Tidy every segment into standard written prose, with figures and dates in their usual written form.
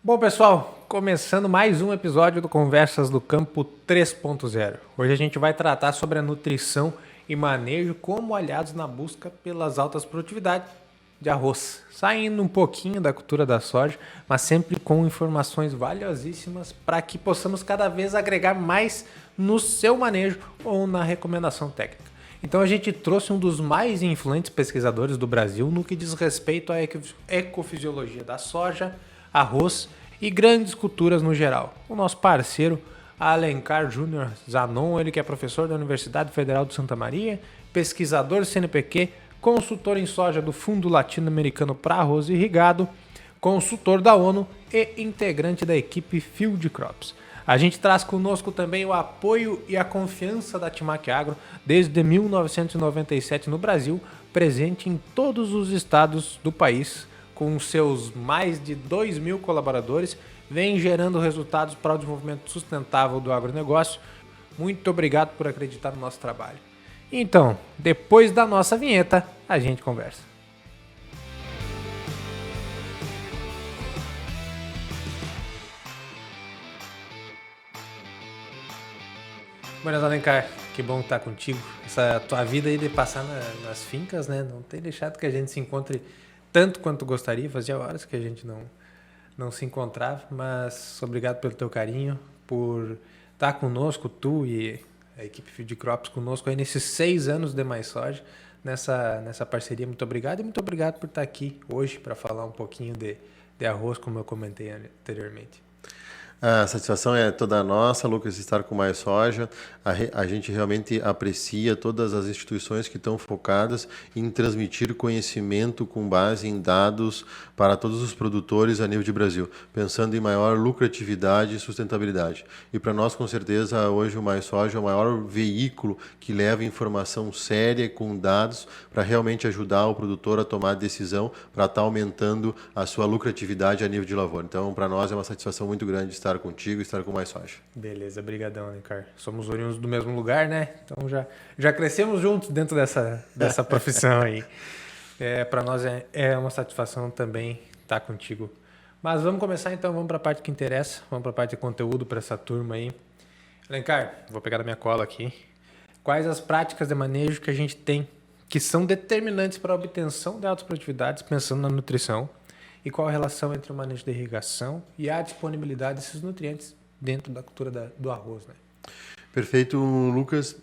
Bom, pessoal, começando mais um episódio do Conversas do Campo 3.0. Hoje a gente vai tratar sobre a nutrição e manejo como aliados na busca pelas altas produtividades de arroz, saindo um pouquinho da cultura da soja, mas sempre com informações valiosíssimas para que possamos cada vez agregar mais no seu manejo ou na recomendação técnica. Então a gente trouxe um dos mais influentes pesquisadores do Brasil no que diz respeito à ecofisiologia da soja, arroz e grandes culturas no geral. O nosso parceiro Alencar Júnior Zanon, ele que é professor da Universidade Federal de Santa Maria, pesquisador CNPq, consultor em soja do Fundo Latino-Americano para Arroz Irrigado, consultor da ONU e integrante da equipe Field Crops. A gente traz conosco também o apoio e a confiança da Timac Agro desde 1997 no Brasil, presente em todos os estados do país, com seus mais de 2.000 colaboradores, vem gerando resultados para o desenvolvimento sustentável do agronegócio. Muito obrigado por acreditar no nosso trabalho. Então, depois da nossa vinheta, a gente conversa. Buenas, Alencar, que bom estar contigo. Essa tua vida aí de passar nas fincas, né? Não tem deixado que a gente se encontre tanto quanto gostaria. Fazia horas que a gente não se encontrava, mas obrigado pelo teu carinho, por estar conosco, tu e a equipe Field Crops conosco aí nesses 6 anos de Mais Soja, nessa parceria. Muito obrigado e muito obrigado por estar aqui hoje para falar um pouquinho de arroz, como eu comentei anteriormente. A satisfação é toda nossa, Lucas, estar com Mais Soja. A gente realmente aprecia todas as instituições que estão focadas em transmitir conhecimento com base em dados para todos os produtores a nível de Brasil, pensando em maior lucratividade e sustentabilidade. E para nós, com certeza, hoje o Mais Soja é o maior veículo que leva informação séria com dados para realmente ajudar o produtor a tomar decisão para estar aumentando a sua lucratividade a nível de lavoura. Então, para nós é uma satisfação muito grande estar contigo e estar com Mais Soja. Beleza, brigadão, Alencar. Somos oriundos do mesmo lugar, né? Então já crescemos juntos dentro dessa profissão aí. Para nós é uma satisfação também estar contigo. Mas vamos começar então, vamos para a parte que interessa, vamos para a parte de conteúdo para essa turma aí. Alencar, vou pegar da minha cola aqui. Quais as práticas de manejo que a gente tem que são determinantes para a obtenção de altas produtividades, pensando na nutrição? E qual a relação entre o manejo da irrigação e a disponibilidade desses nutrientes dentro da cultura do arroz, né? Perfeito, Lucas.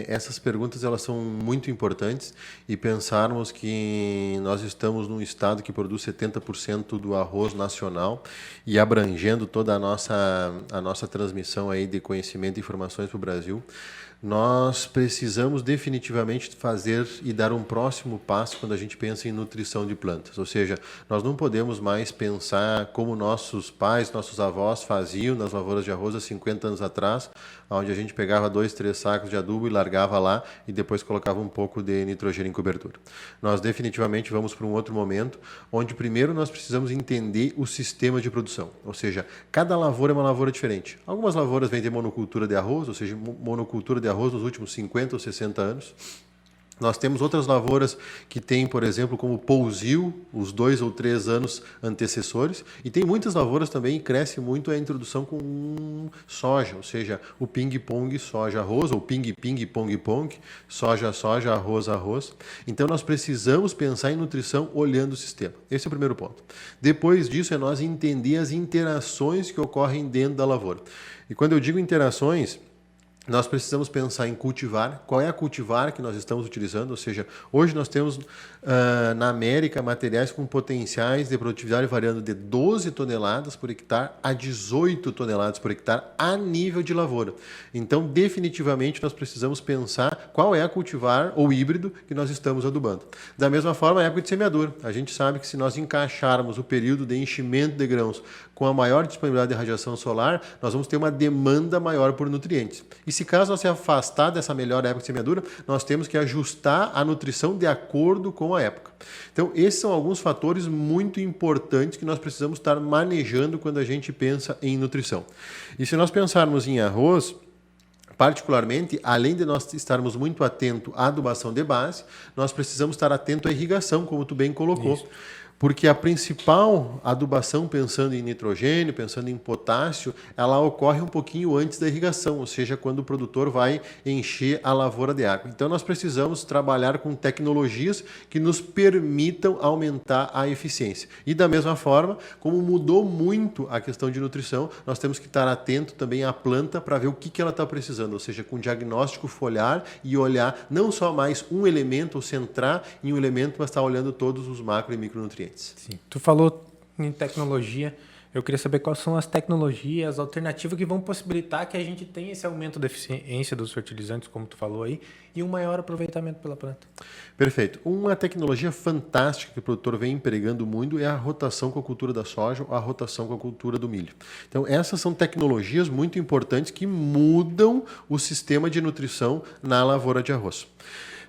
Essas perguntas elas são muito importantes e pensarmos que nós estamos num estado que produz 70% do arroz nacional e abrangendo toda a nossa transmissão aí de conhecimento e informações para o Brasil. Nós precisamos definitivamente fazer e dar um próximo passo quando a gente pensa em nutrição de plantas. Ou seja, nós não podemos mais pensar como nossos pais, nossos avós faziam nas lavouras de arroz há 50 anos atrás, onde a gente pegava 2, 3 sacos de adubo e largava lá e depois colocava um pouco de nitrogênio em cobertura. Nós definitivamente vamos para um outro momento, onde primeiro nós precisamos entender o sistema de produção. Ou seja, cada lavoura é uma lavoura diferente. Algumas lavouras vêm de monocultura de arroz, ou seja, monocultura de arroz nos últimos 50 ou 60 anos. Nós temos outras lavouras que têm, por exemplo, como pousio, os 2 ou 3 anos antecessores, e tem muitas lavouras também que cresce muito a introdução com soja, ou seja, o ping-pong soja-arroz, ou ping-ping, pong-pong, soja-soja, arroz-arroz. Então nós precisamos pensar em nutrição olhando o sistema. Esse é o primeiro ponto. Depois disso é nós entender as interações que ocorrem dentro da lavoura. E quando eu digo interações, nós precisamos pensar em cultivar. Qual é a cultivar que nós estamos utilizando? Ou seja, hoje nós temos na América materiais com potenciais de produtividade variando de 12 toneladas por hectare a 18 toneladas por hectare a nível de lavoura. Então, definitivamente, nós precisamos pensar qual é a cultivar ou híbrido que nós estamos adubando. Da mesma forma, a época de semeadura. A gente sabe que se nós encaixarmos o período de enchimento de grãos com a maior disponibilidade de radiação solar, nós vamos ter uma demanda maior por nutrientes. E se caso nós se afastar dessa melhor época de semeadura, nós temos que ajustar a nutrição de acordo com a época. Então, esses são alguns fatores muito importantes que nós precisamos estar manejando quando a gente pensa em nutrição. E se nós pensarmos em arroz, particularmente, além de nós estarmos muito atentos à adubação de base, nós precisamos estar atento à irrigação, como tu bem colocou. Isso. Porque a principal adubação, pensando em nitrogênio, pensando em potássio, ela ocorre um pouquinho antes da irrigação, ou seja, quando o produtor vai encher a lavoura de água. Então nós precisamos trabalhar com tecnologias que nos permitam aumentar a eficiência. E da mesma forma, como mudou muito a questão de nutrição, nós temos que estar atento também à planta para ver o que ela está precisando, ou seja, com diagnóstico foliar e olhar não só mais um elemento, ou centrar em um elemento, mas estar olhando todos os macro e micronutrientes. Sim. Tu falou em tecnologia, eu queria saber quais são as tecnologias alternativas que vão possibilitar que a gente tenha esse aumento da eficiência dos fertilizantes, como tu falou aí, e um maior aproveitamento pela planta. Perfeito. Uma tecnologia fantástica que o produtor vem empregando muito é a rotação com a cultura da soja ou a rotação com a cultura do milho. Então, essas são tecnologias muito importantes que mudam o sistema de nutrição na lavoura de arroz.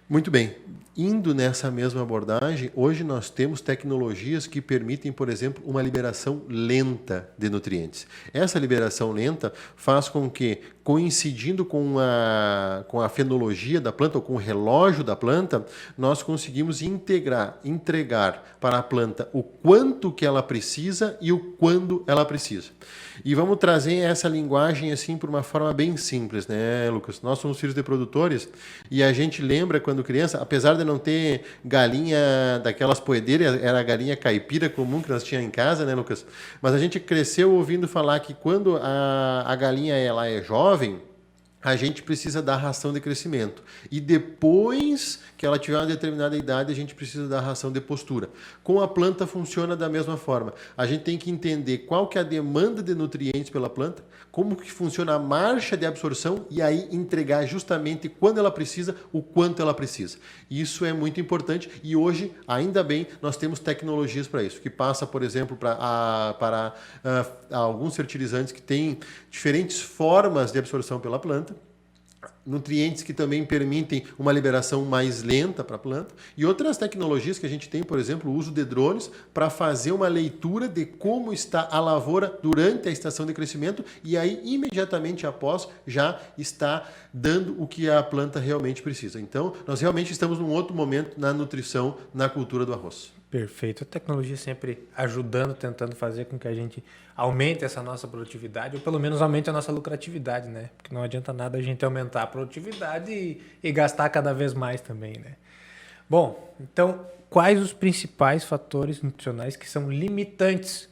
Muito bem. Indo nessa mesma abordagem, hoje nós temos tecnologias que permitem, por exemplo, uma liberação lenta de nutrientes. Essa liberação lenta faz com que, coincidindo com a fenologia da planta, ou com o relógio da planta, nós conseguimos entregar para a planta o quanto que ela precisa e o quando ela precisa. E vamos trazer essa linguagem assim por uma forma bem simples, né, Lucas? Nós somos filhos de produtores e a gente lembra quando criança, apesar de não ter galinha daquelas poedeiras, era a galinha caipira comum que nós tínhamos em casa, né, Lucas? Mas a gente cresceu ouvindo falar que quando a galinha ela é jovem, a gente precisa dar ração de crescimento. E depois que ela tiver uma determinada idade, a gente precisa dar ração de postura. Com a planta funciona da mesma forma. A gente tem que entender qual que é a demanda de nutrientes pela planta, como que funciona a marcha de absorção e aí entregar justamente quando ela precisa, o quanto ela precisa. Isso é muito importante e hoje, ainda bem, nós temos tecnologias para isso, que passa, por exemplo, para alguns fertilizantes que têm diferentes formas de absorção pela planta, nutrientes que também permitem uma liberação mais lenta para a planta e outras tecnologias que a gente tem, por exemplo, o uso de drones para fazer uma leitura de como está a lavoura durante a estação de crescimento e aí imediatamente após já está dando o que a planta realmente precisa. Então, nós realmente estamos num outro momento na nutrição, na cultura do arroz. Perfeito. A tecnologia sempre ajudando, tentando fazer com que a gente aumente essa nossa produtividade, ou pelo menos aumente a nossa lucratividade, né? Porque não adianta nada a gente aumentar a produtividade e gastar cada vez mais também, né? Bom, então, quais os principais fatores nutricionais que são limitação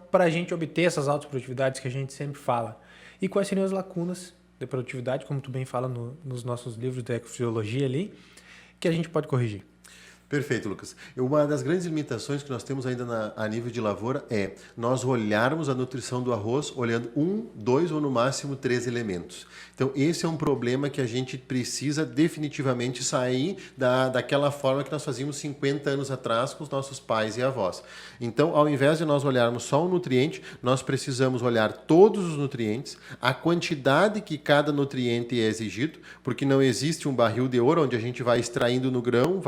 para a gente obter essas altas produtividades que a gente sempre fala? E quais seriam as lacunas de produtividade, como tu bem fala nos nossos livros de ecofisiologia ali, que a gente pode corrigir? Perfeito, Lucas. Uma das grandes limitações que nós temos ainda a nível de lavoura é nós olharmos a nutrição do arroz olhando 1, 2 ou no máximo 3 elementos. Então, esse é um problema que a gente precisa definitivamente sair daquela forma que nós fazíamos 50 anos atrás com os nossos pais e avós. Então, ao invés de nós olharmos só um nutriente, nós precisamos olhar todos os nutrientes, a quantidade que cada nutriente é exigido, porque não existe um barril de ouro onde a gente vai extraindo no grão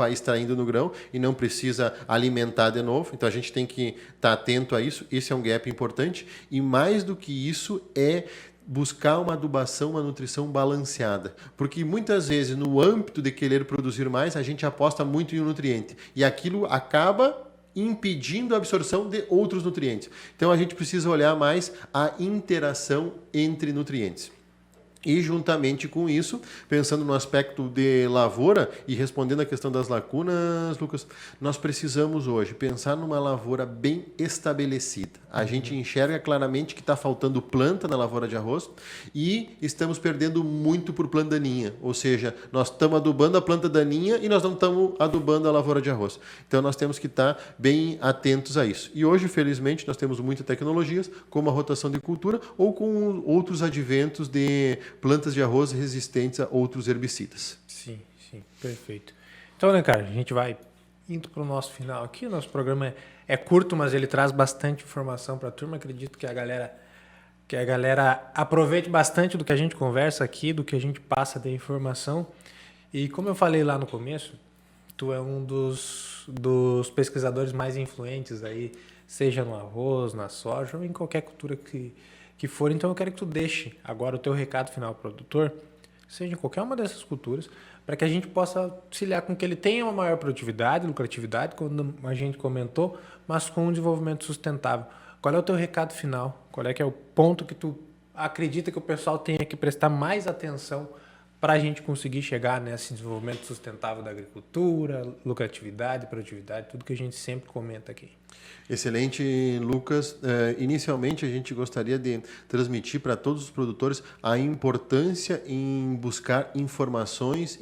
e não precisa alimentar de novo. Então a gente tem que estar atento a isso. Esse é um gap importante. E mais do que isso é buscar uma adubação, uma nutrição balanceada. Porque muitas vezes no âmbito de querer produzir mais, a gente aposta muito em um nutriente. E aquilo acaba impedindo a absorção de outros nutrientes. Então a gente precisa olhar mais a interação entre nutrientes. E juntamente com isso, pensando no aspecto de lavoura e respondendo a questão das lacunas, Lucas, nós precisamos hoje pensar numa lavoura bem estabelecida. A gente enxerga claramente que está faltando planta na lavoura de arroz e estamos perdendo muito por planta daninha. Ou seja, nós estamos adubando a planta daninha e nós não estamos adubando a lavoura de arroz. Então nós temos que estar bem atentos a isso. E hoje, felizmente, nós temos muitas tecnologias, como a rotação de cultura ou com outros adventos de plantas de arroz resistentes a outros herbicidas. Sim, perfeito. Então, né, cara, a gente vai indo para o nosso final aqui. O nosso programa é curto, mas ele traz bastante informação para a turma. Acredito que a galera aproveite bastante do que a gente conversa aqui, do que a gente passa de informação. E como eu falei lá no começo, tu é um dos pesquisadores mais influentes aí, seja no arroz, na soja ou em qualquer cultura que for. Então eu quero que tu deixe agora o teu recado final, produtor, seja em qualquer uma dessas culturas, para que a gente possa auxiliar com que ele tenha uma maior produtividade, lucratividade, como a gente comentou, mas com um desenvolvimento sustentável. Qual é o teu recado final? Qual é que é o ponto que tu acredita que o pessoal tenha que prestar mais atenção para a gente conseguir chegar nesse desenvolvimento sustentável da agricultura, lucratividade, produtividade, tudo que a gente sempre comenta aqui? Excelente, Lucas. Inicialmente, a gente gostaria de transmitir para todos os produtores a importância em buscar informações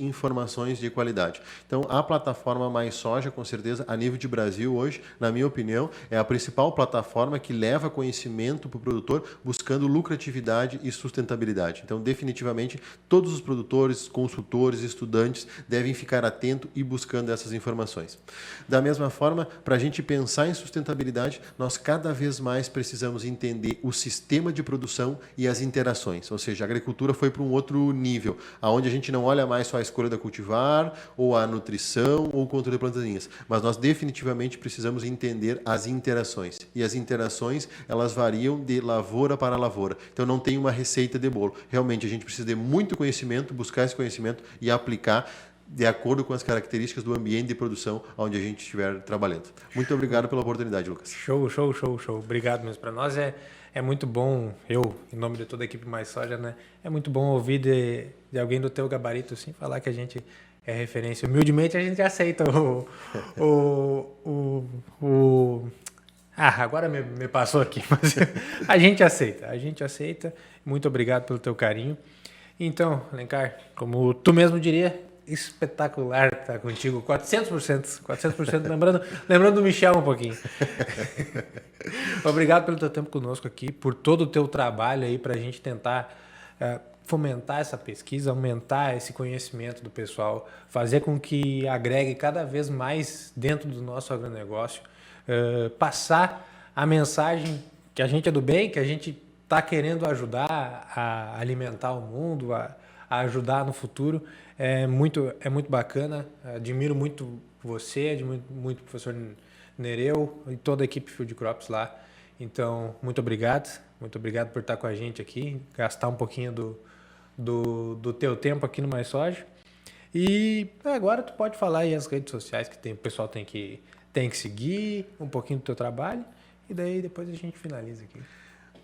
de qualidade. Então, a plataforma Mais Soja, com certeza, a nível de Brasil hoje, na minha opinião, é a principal plataforma que leva conhecimento para o produtor buscando lucratividade e sustentabilidade. Então, definitivamente, todos os produtores, consultores, estudantes devem ficar atentos e buscando essas informações. Da mesma forma, para a gente pensar em sustentabilidade, nós cada vez mais precisamos entender o sistema de produção e as interações, ou seja, a agricultura foi para um outro nível, onde a gente não olha mais só a escolha da cultivar, ou a nutrição, ou o controle de plantas, mas nós definitivamente precisamos entender as interações, e as interações, elas variam de lavoura para lavoura, então não tem uma receita de bolo, realmente a gente precisa de muito conhecimento, buscar esse conhecimento e aplicar de acordo com as características do ambiente de produção onde a gente estiver trabalhando. Muito obrigado pela oportunidade, Lucas. Show. Obrigado mesmo. Para nós é muito bom, eu, em nome de toda a equipe Mais Soja, né? É muito bom ouvir de alguém do teu gabarito, assim, falar que a gente é referência. Humildemente a gente aceita agora me passou aqui, mas a gente aceita. Muito obrigado pelo teu carinho. Então, Alencar, como tu mesmo diria, espetacular estar contigo, 400%, lembrando do Michel um pouquinho. Obrigado pelo teu tempo conosco aqui, por todo o teu trabalho aí para a gente tentar fomentar essa pesquisa, aumentar esse conhecimento do pessoal, fazer com que agregue cada vez mais dentro do nosso agronegócio, passar a mensagem que a gente é do bem, que a gente está querendo ajudar a alimentar o mundo, a ajudar no futuro. É muito bacana, admiro muito você, admiro muito o professor Nereu e toda a equipe Field Crops lá. Então, muito obrigado por estar com a gente aqui, gastar um pouquinho do teu tempo aqui no Mais Soja. E agora tu pode falar aí as redes sociais que o pessoal tem que seguir, um pouquinho do teu trabalho, e daí depois a gente finaliza aqui.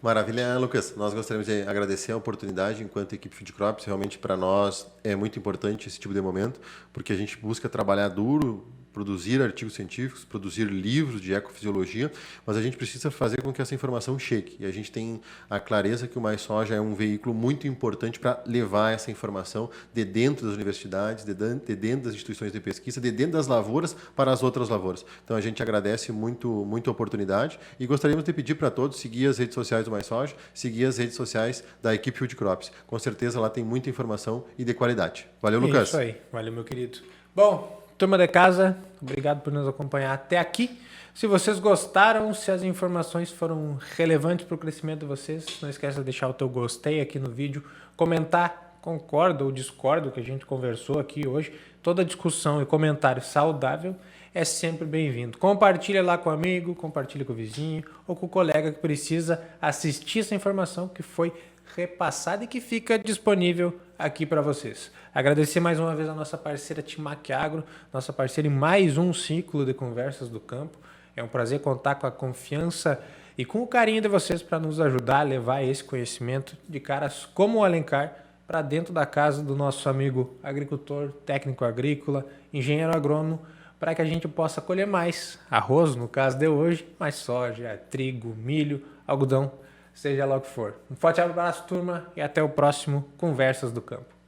Maravilha, Lucas. Nós gostaríamos de agradecer a oportunidade enquanto equipe Field Crops. Realmente, para nós, é muito importante esse tipo de momento, porque a gente busca trabalhar duro, produzir artigos científicos, produzir livros de ecofisiologia, mas a gente precisa fazer com que essa informação chegue. E a gente tem a clareza que o Mais Soja é um veículo muito importante para levar essa informação de dentro das universidades, de dentro das instituições de pesquisa, de dentro das lavouras para as outras lavouras. Então a gente agradece muito a oportunidade e gostaríamos de pedir para todos seguir as redes sociais do Mais Soja, seguir as redes sociais da equipe Field Crops. Com certeza lá tem muita informação e de qualidade. Valeu, Lucas. Isso aí. Valeu, meu querido. Bom, turma de casa, obrigado por nos acompanhar até aqui. Se vocês gostaram, se as informações foram relevantes para o crescimento de vocês, não esqueça de deixar o teu gostei aqui no vídeo, comentar, concorda ou discorda o que a gente conversou aqui hoje. Toda discussão e comentário saudável é sempre bem-vindo. Compartilha lá com o amigo, compartilha com o vizinho ou com o colega que precisa assistir essa informação que foi repassada e que fica disponível aqui para vocês. Agradecer mais uma vez a nossa parceira Timac Agro, nossa parceira em mais um ciclo de conversas do campo. É um prazer contar com a confiança e com o carinho de vocês para nos ajudar a levar esse conhecimento de caras como o Alencar para dentro da casa do nosso amigo agricultor, técnico agrícola, engenheiro agrônomo, para que a gente possa colher mais arroz, no caso de hoje, mais soja, trigo, milho, algodão, seja lá o que for. Um forte abraço, turma, e até o próximo Conversas do Campo.